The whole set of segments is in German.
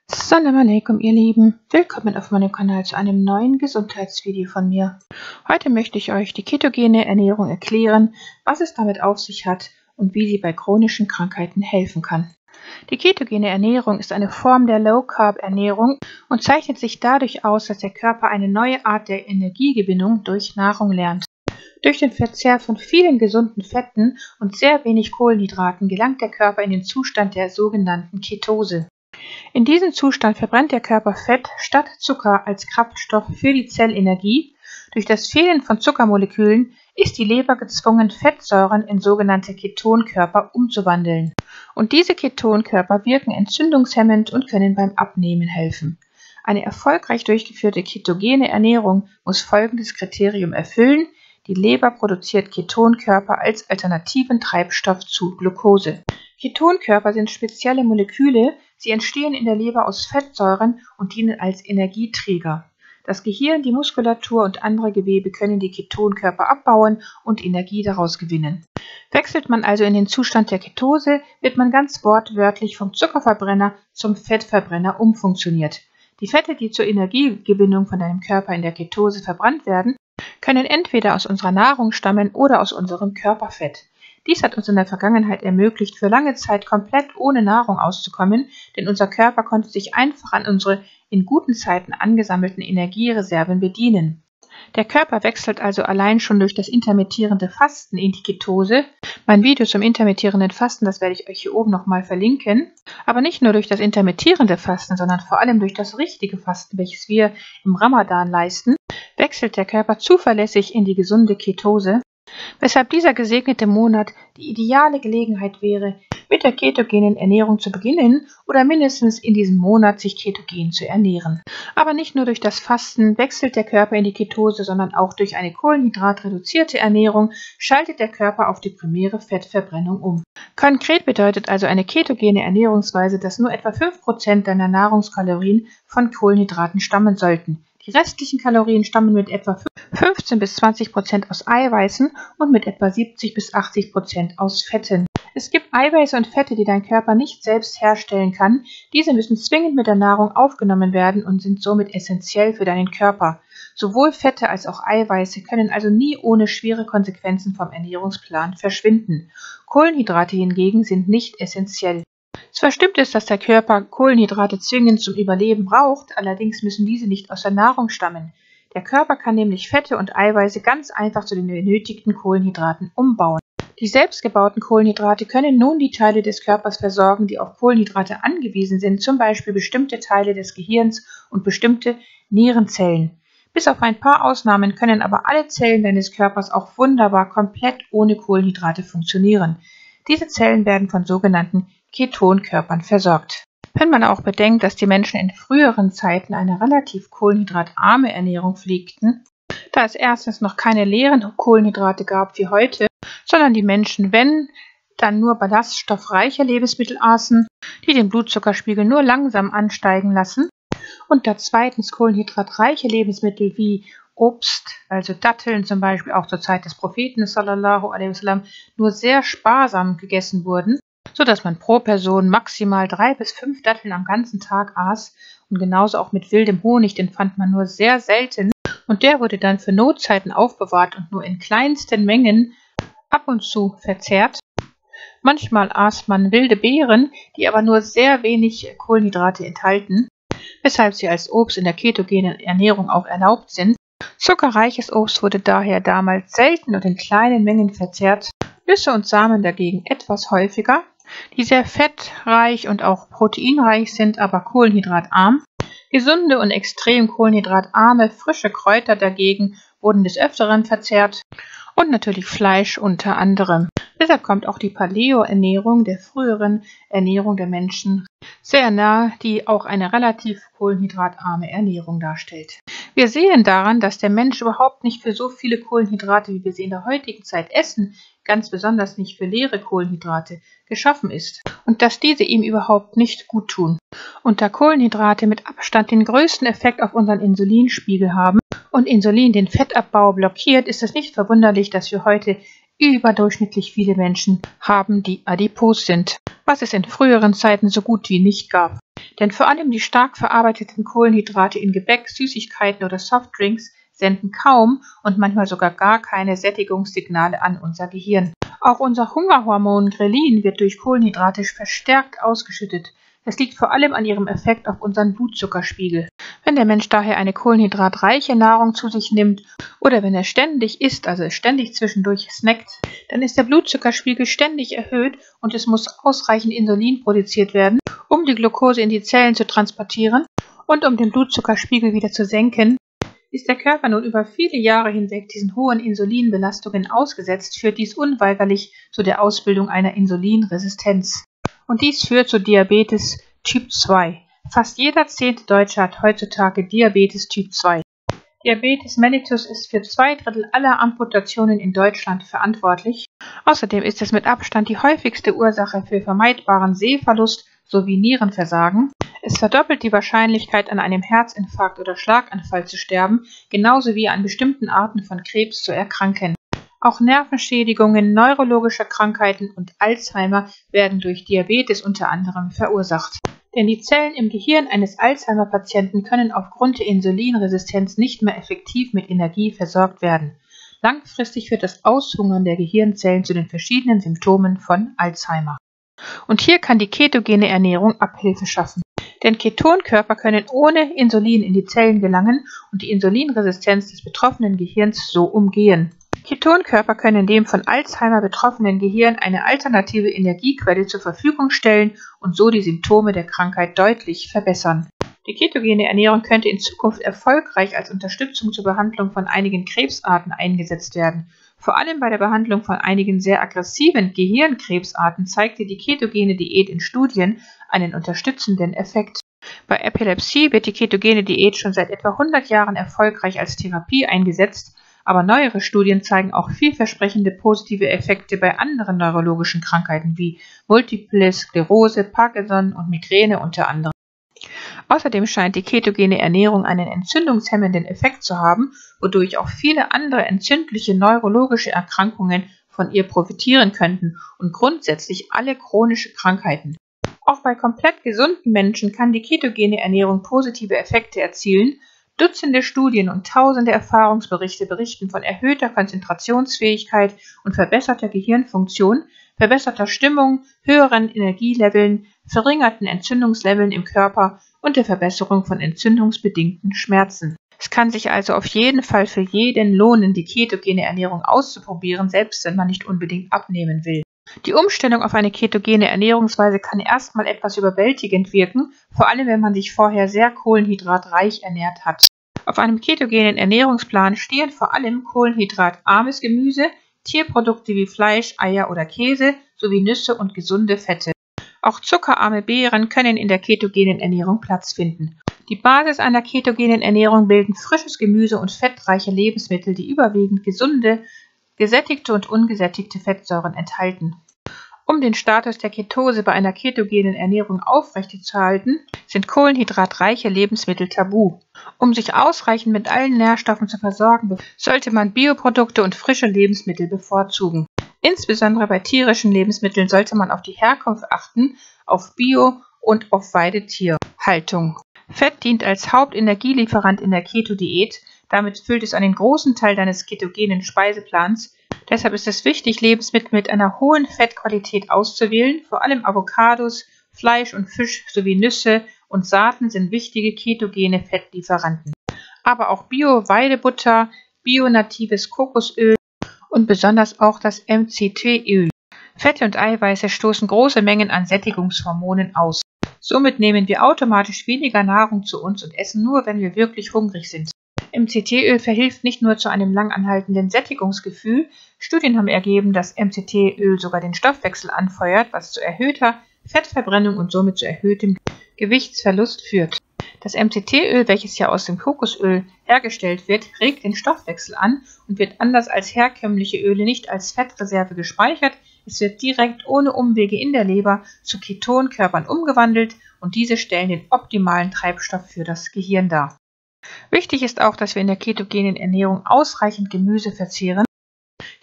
Assalamu alaikum, ihr Lieben. Willkommen auf meinem Kanal zu einem neuen Gesundheitsvideo von mir. Heute möchte ich euch die ketogene Ernährung erklären, was es damit auf sich hat und wie sie bei chronischen Krankheiten helfen kann. Die ketogene Ernährung ist eine Form der Low-Carb-Ernährung und zeichnet sich dadurch aus, dass der Körper eine neue Art der Energiegewinnung durch Nahrung lernt. Durch den Verzehr von vielen gesunden Fetten und sehr wenig Kohlenhydraten gelangt der Körper in den Zustand der sogenannten Ketose. In diesem Zustand verbrennt der Körper Fett statt Zucker als Kraftstoff für die Zellenergie. Durch das Fehlen von Zuckermolekülen ist die Leber gezwungen, Fettsäuren in sogenannte Ketonkörper umzuwandeln. Und diese Ketonkörper wirken entzündungshemmend und können beim Abnehmen helfen. Eine erfolgreich durchgeführte ketogene Ernährung muss folgendes Kriterium erfüllen: Die Leber produziert Ketonkörper als alternativen Treibstoff zu Glucose. Ketonkörper sind spezielle Moleküle, sie entstehen in der Leber aus Fettsäuren und dienen als Energieträger. Das Gehirn, die Muskulatur und andere Gewebe können die Ketonkörper abbauen und Energie daraus gewinnen. Wechselt man also in den Zustand der Ketose, wird man ganz wortwörtlich vom Zuckerverbrenner zum Fettverbrenner umfunktioniert. Die Fette, die zur Energiegewinnung von deinem Körper in der Ketose verbrannt werden, können entweder aus unserer Nahrung stammen oder aus unserem Körperfett. Dies hat uns in der Vergangenheit ermöglicht, für lange Zeit komplett ohne Nahrung auszukommen, denn unser Körper konnte sich einfach an unsere in guten Zeiten angesammelten Energiereserven bedienen. Der Körper wechselt also allein schon durch das intermittierende Fasten in die Ketose. Mein Video zum intermittierenden Fasten, das werde ich euch hier oben nochmal verlinken. Aber nicht nur durch das intermittierende Fasten, sondern vor allem durch das richtige Fasten, welches wir im Ramadan leisten, wechselt der Körper zuverlässig in die gesunde Ketose, weshalb dieser gesegnete Monat die ideale Gelegenheit wäre, mit der ketogenen Ernährung zu beginnen oder mindestens in diesem Monat sich ketogen zu ernähren. Aber nicht nur durch das Fasten wechselt der Körper in die Ketose, sondern auch durch eine kohlenhydratreduzierte Ernährung schaltet der Körper auf die primäre Fettverbrennung um. Konkret bedeutet also eine ketogene Ernährungsweise, dass nur etwa 5% deiner Nahrungskalorien von Kohlenhydraten stammen sollten. Die restlichen Kalorien stammen mit etwa 15 bis 20% aus Eiweißen und mit etwa 70 bis 80% aus Fetten. Es gibt Eiweiße und Fette, die dein Körper nicht selbst herstellen kann. Diese müssen zwingend mit der Nahrung aufgenommen werden und sind somit essentiell für deinen Körper. Sowohl Fette als auch Eiweiße können also nie ohne schwere Konsequenzen vom Ernährungsplan verschwinden. Kohlenhydrate hingegen sind nicht essentiell. Zwar stimmt es, dass der Körper Kohlenhydrate zwingend zum Überleben braucht, allerdings müssen diese nicht aus der Nahrung stammen. Der Körper kann nämlich Fette und Eiweiße ganz einfach zu den benötigten Kohlenhydraten umbauen. Die selbstgebauten Kohlenhydrate können nun die Teile des Körpers versorgen, die auf Kohlenhydrate angewiesen sind, zum Beispiel bestimmte Teile des Gehirns und bestimmte Nierenzellen. Bis auf ein paar Ausnahmen können aber alle Zellen deines Körpers auch wunderbar komplett ohne Kohlenhydrate funktionieren. Diese Zellen werden von sogenannten Ketonkörpern versorgt. Wenn man auch bedenkt, dass die Menschen in früheren Zeiten eine relativ kohlenhydratarme Ernährung pflegten, da es erstens noch keine leeren Kohlenhydrate gab wie heute, sondern die Menschen, wenn, dann nur ballaststoffreiche Lebensmittel aßen, die den Blutzuckerspiegel nur langsam ansteigen lassen, und da zweitens kohlenhydratreiche Lebensmittel wie Obst, also Datteln zum Beispiel auch zur Zeit des Propheten sallallahu alaihi wasallam, nur sehr sparsam gegessen wurden, sodass man pro Person maximal 3 bis 5 Datteln am ganzen Tag aß, und genauso auch mit wildem Honig, den fand man nur sehr selten und der wurde dann für Notzeiten aufbewahrt und nur in kleinsten Mengen ab und zu verzehrt. Manchmal aß man wilde Beeren, die aber nur sehr wenig Kohlenhydrate enthalten, weshalb sie als Obst in der ketogenen Ernährung auch erlaubt sind. Zuckerreiches Obst wurde daher damals selten und in kleinen Mengen verzehrt, Nüsse und Samen dagegen etwas häufiger, die sehr fettreich und auch proteinreich sind, aber kohlenhydratarm. Gesunde und extrem kohlenhydratarme frische Kräuter dagegen wurden des Öfteren verzehrt und natürlich Fleisch unter anderem. Deshalb kommt auch die Paleo-Ernährung der früheren Ernährung der Menschen sehr nahe, die auch eine relativ kohlenhydratarme Ernährung darstellt. Wir sehen daran, dass der Mensch überhaupt nicht für so viele Kohlenhydrate, wie wir sie in der heutigen Zeit essen, ganz besonders nicht für leere Kohlenhydrate, geschaffen ist und dass diese ihm überhaupt nicht gut tun. Und da Kohlenhydrate mit Abstand den größten Effekt auf unseren Insulinspiegel haben und Insulin den Fettabbau blockiert, ist es nicht verwunderlich, dass wir heute überdurchschnittlich viele Menschen haben, die adipos sind, was es in früheren Zeiten so gut wie nicht gab. Denn vor allem die stark verarbeiteten Kohlenhydrate in Gebäck, Süßigkeiten oder Softdrinks senden kaum und manchmal sogar gar keine Sättigungssignale an unser Gehirn. Auch unser Hungerhormon Grelin wird durch Kohlenhydrate verstärkt ausgeschüttet. Das liegt vor allem an ihrem Effekt auf unseren Blutzuckerspiegel. Wenn der Mensch daher eine kohlenhydratreiche Nahrung zu sich nimmt oder wenn er ständig isst, also ständig zwischendurch snackt, dann ist der Blutzuckerspiegel ständig erhöht und es muss ausreichend Insulin produziert werden, um die Glucose in die Zellen zu transportieren und um den Blutzuckerspiegel wieder zu senken. Ist der Körper nun über viele Jahre hinweg diesen hohen Insulinbelastungen ausgesetzt, führt dies unweigerlich zu der Ausbildung einer Insulinresistenz. Und dies führt zu Diabetes Typ 2. Fast jeder 10. Deutsche hat heutzutage Diabetes Typ 2. Diabetes mellitus ist für 2/3 aller Amputationen in Deutschland verantwortlich. Außerdem ist es mit Abstand die häufigste Ursache für vermeidbaren Sehverlust sowie Nierenversagen. Es verdoppelt die Wahrscheinlichkeit, an einem Herzinfarkt oder Schlaganfall zu sterben, genauso wie an bestimmten Arten von Krebs zu erkranken. Auch Nervenschädigungen, neurologische Krankheiten und Alzheimer werden durch Diabetes unter anderem verursacht. Denn die Zellen im Gehirn eines Alzheimer-Patienten können aufgrund der Insulinresistenz nicht mehr effektiv mit Energie versorgt werden. Langfristig führt das Aushungern der Gehirnzellen zu den verschiedenen Symptomen von Alzheimer. Und hier kann die ketogene Ernährung Abhilfe schaffen. Denn Ketonkörper können ohne Insulin in die Zellen gelangen und die Insulinresistenz des betroffenen Gehirns so umgehen. Ketonkörper können dem von Alzheimer betroffenen Gehirn eine alternative Energiequelle zur Verfügung stellen und so die Symptome der Krankheit deutlich verbessern. Die ketogene Ernährung könnte in Zukunft erfolgreich als Unterstützung zur Behandlung von einigen Krebsarten eingesetzt werden. Vor allem bei der Behandlung von einigen sehr aggressiven Gehirnkrebsarten zeigte die ketogene Diät in Studien einen unterstützenden Effekt. Bei Epilepsie wird die ketogene Diät schon seit etwa 100 Jahren erfolgreich als Therapie eingesetzt, aber neuere Studien zeigen auch vielversprechende positive Effekte bei anderen neurologischen Krankheiten wie Multiple Sklerose, Parkinson und Migräne unter anderem. Außerdem scheint die ketogene Ernährung einen entzündungshemmenden Effekt zu haben, wodurch auch viele andere entzündliche neurologische Erkrankungen von ihr profitieren könnten und grundsätzlich alle chronische Krankheiten. Auch bei komplett gesunden Menschen kann die ketogene Ernährung positive Effekte erzielen. Dutzende Studien und tausende Erfahrungsberichte berichten von erhöhter Konzentrationsfähigkeit und verbesserter Gehirnfunktion, verbesserter Stimmung, höheren Energieleveln, verringerten Entzündungsleveln im Körper und der Verbesserung von entzündungsbedingten Schmerzen. Es kann sich also auf jeden Fall für jeden lohnen, die ketogene Ernährung auszuprobieren, selbst wenn man nicht unbedingt abnehmen will. Die Umstellung auf eine ketogene Ernährungsweise kann erstmal etwas überwältigend wirken, vor allem wenn man sich vorher sehr kohlenhydratreich ernährt hat. Auf einem ketogenen Ernährungsplan stehen vor allem kohlenhydratarmes Gemüse, Tierprodukte wie Fleisch, Eier oder Käse sowie Nüsse und gesunde Fette. Auch zuckerarme Beeren können in der ketogenen Ernährung Platz finden. Die Basis einer ketogenen Ernährung bilden frisches Gemüse und fettreiche Lebensmittel, die überwiegend gesunde, gesättigte und ungesättigte Fettsäuren enthalten. Um den Status der Ketose bei einer ketogenen Ernährung aufrechtzuerhalten, sind kohlenhydratreiche Lebensmittel tabu. Um sich ausreichend mit allen Nährstoffen zu versorgen, sollte man Bioprodukte und frische Lebensmittel bevorzugen. Insbesondere bei tierischen Lebensmitteln sollte man auf die Herkunft achten, auf Bio- und auf Weidetierhaltung. Fett dient als Hauptenergielieferant in der Keto-Diät. Damit füllt es einen großen Teil deines ketogenen Speiseplans. Deshalb ist es wichtig, Lebensmittel mit einer hohen Fettqualität auszuwählen. Vor allem Avocados, Fleisch und Fisch sowie Nüsse und Saaten sind wichtige ketogene Fettlieferanten. Aber auch Bio-Weidebutter, bio-natives Kokosöl und besonders auch das MCT-Öl. Fette und Eiweiße stoßen große Mengen an Sättigungshormonen aus. Somit nehmen wir automatisch weniger Nahrung zu uns und essen nur, wenn wir wirklich hungrig sind. MCT-Öl verhilft nicht nur zu einem langanhaltenden Sättigungsgefühl. Studien haben ergeben, dass MCT-Öl sogar den Stoffwechsel anfeuert, was zu erhöhter Fettverbrennung und somit zu erhöhtem Gewichtsverlust führt. Das MCT-Öl, welches ja aus dem Kokosöl hergestellt wird, regt den Stoffwechsel an und wird anders als herkömmliche Öle nicht als Fettreserve gespeichert. Es wird direkt ohne Umwege in der Leber zu Ketonkörpern umgewandelt und diese stellen den optimalen Treibstoff für das Gehirn dar. Wichtig ist auch, dass wir in der ketogenen Ernährung ausreichend Gemüse verzehren,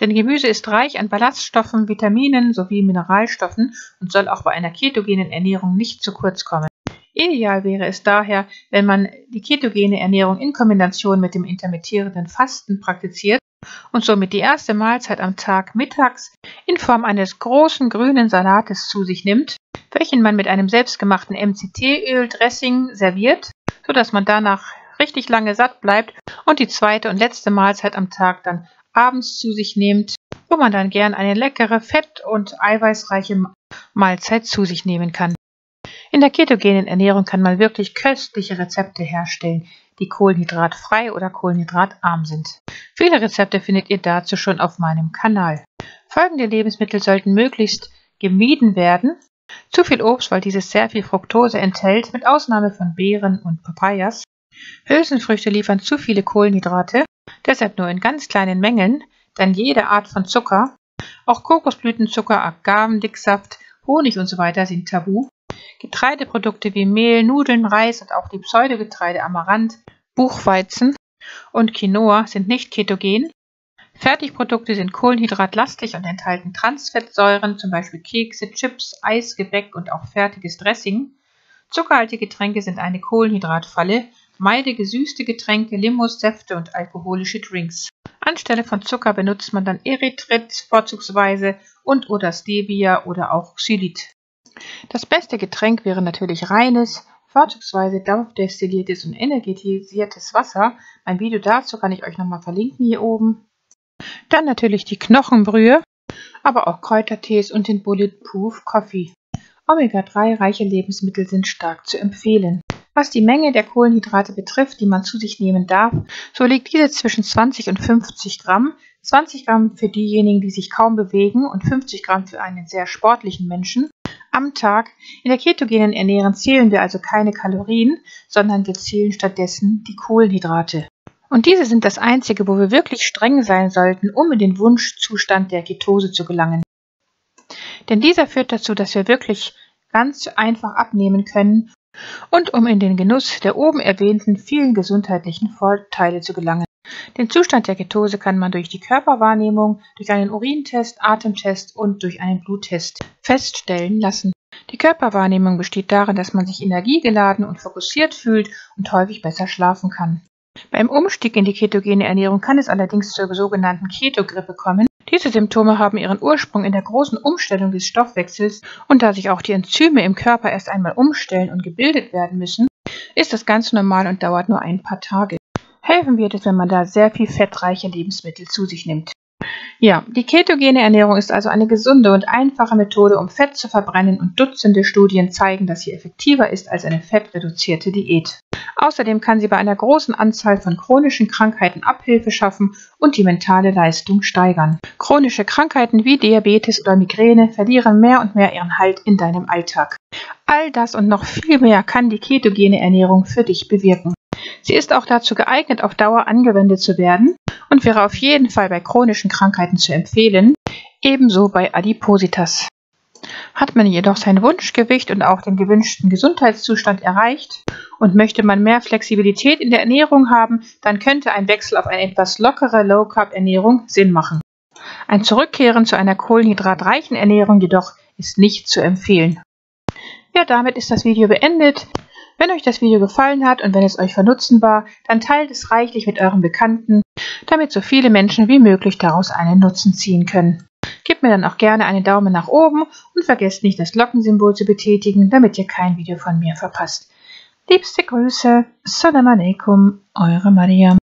denn Gemüse ist reich an Ballaststoffen, Vitaminen sowie Mineralstoffen und soll auch bei einer ketogenen Ernährung nicht zu kurz kommen. Ideal wäre es daher, wenn man die ketogene Ernährung in Kombination mit dem intermittierenden Fasten praktiziert und somit die erste Mahlzeit am Tag mittags in Form eines großen grünen Salates zu sich nimmt, welchen man mit einem selbstgemachten MCT-Öl-Dressing serviert, sodass man danach richtig lange satt bleibt und die zweite und letzte Mahlzeit am Tag dann abends zu sich nimmt, wo man dann gern eine leckere, fett- und eiweißreiche Mahlzeit zu sich nehmen kann. In der ketogenen Ernährung kann man wirklich köstliche Rezepte herstellen, die kohlenhydratfrei oder kohlenhydratarm sind. Viele Rezepte findet ihr dazu schon auf meinem Kanal. Folgende Lebensmittel sollten möglichst gemieden werden. Zu viel Obst, weil dieses sehr viel Fructose enthält, mit Ausnahme von Beeren und Papayas. Hülsenfrüchte liefern zu viele Kohlenhydrate, deshalb nur in ganz kleinen Mengen, dann jede Art von Zucker. Auch Kokosblütenzucker, Agavendicksaft, Honig usw. sind tabu. Getreideprodukte wie Mehl, Nudeln, Reis und auch die Pseudogetreide Amaranth, Buchweizen und Quinoa sind nicht ketogen. Fertigprodukte sind kohlenhydratlastig und enthalten Transfettsäuren, zum Beispiel Kekse, Chips, Eis, Gebäck und auch fertiges Dressing. Zuckerhaltige Getränke sind eine Kohlenhydratfalle. Meide gesüßte Getränke, Limos, Säfte und alkoholische Drinks. Anstelle von Zucker benutzt man dann Erythrit vorzugsweise und oder Stevia oder auch Xylit. Das beste Getränk wäre natürlich reines, vorzugsweise dampfdestilliertes und energetisiertes Wasser. Ein Video dazu kann ich euch nochmal verlinken hier oben. Dann natürlich die Knochenbrühe, aber auch Kräutertees und den Bulletproof Coffee. Omega-3-reiche Lebensmittel sind stark zu empfehlen. Was die Menge der Kohlenhydrate betrifft, die man zu sich nehmen darf, so liegt diese zwischen 20 und 50 Gramm. 20 Gramm für diejenigen, die sich kaum bewegen und 50 Gramm für einen sehr sportlichen Menschen am Tag. In der ketogenen Ernährung zählen wir also keine Kalorien, sondern wir zählen stattdessen die Kohlenhydrate. Und diese sind das Einzige, wo wir wirklich streng sein sollten, um in den Wunschzustand der Ketose zu gelangen. Denn dieser führt dazu, dass wir wirklich ganz einfach abnehmen können und um in den Genuss der oben erwähnten vielen gesundheitlichen Vorteile zu gelangen. Den Zustand der Ketose kann man durch die Körperwahrnehmung, durch einen Urintest, Atemtest und durch einen Bluttest feststellen lassen. Die Körperwahrnehmung besteht darin, dass man sich energiegeladen und fokussiert fühlt und häufig besser schlafen kann. Beim Umstieg in die ketogene Ernährung kann es allerdings zur sogenannten Ketogrippe kommen. Diese Symptome haben ihren Ursprung in der großen Umstellung des Stoffwechsels und da sich auch die Enzyme im Körper erst einmal umstellen und gebildet werden müssen, ist das ganz normal und dauert nur ein paar Tage. Helfen wird es, wenn man da sehr viel fettreiche Lebensmittel zu sich nimmt. Ja, die ketogene Ernährung ist also eine gesunde und einfache Methode, um Fett zu verbrennen und Dutzende Studien zeigen, dass sie effektiver ist als eine fettreduzierte Diät. Außerdem kann sie bei einer großen Anzahl von chronischen Krankheiten Abhilfe schaffen und die mentale Leistung steigern. Chronische Krankheiten wie Diabetes oder Migräne verlieren mehr und mehr ihren Halt in deinem Alltag. All das und noch viel mehr kann die ketogene Ernährung für dich bewirken. Sie ist auch dazu geeignet, auf Dauer angewendet zu werden und wäre auf jeden Fall bei chronischen Krankheiten zu empfehlen, ebenso bei Adipositas. Hat man jedoch sein Wunschgewicht und auch den gewünschten Gesundheitszustand erreicht und möchte man mehr Flexibilität in der Ernährung haben, dann könnte ein Wechsel auf eine etwas lockere Low-Carb-Ernährung Sinn machen. Ein Zurückkehren zu einer kohlenhydratreichen Ernährung jedoch ist nicht zu empfehlen. Ja, damit ist das Video beendet. Wenn euch das Video gefallen hat und wenn es euch von Nutzen war, dann teilt es reichlich mit euren Bekannten, damit so viele Menschen wie möglich daraus einen Nutzen ziehen können. Gebt mir dann auch gerne einen Daumen nach oben und vergesst nicht, das Glockensymbol zu betätigen, damit ihr kein Video von mir verpasst. Liebste Grüße, Assalamu alaikum, eure Mariam.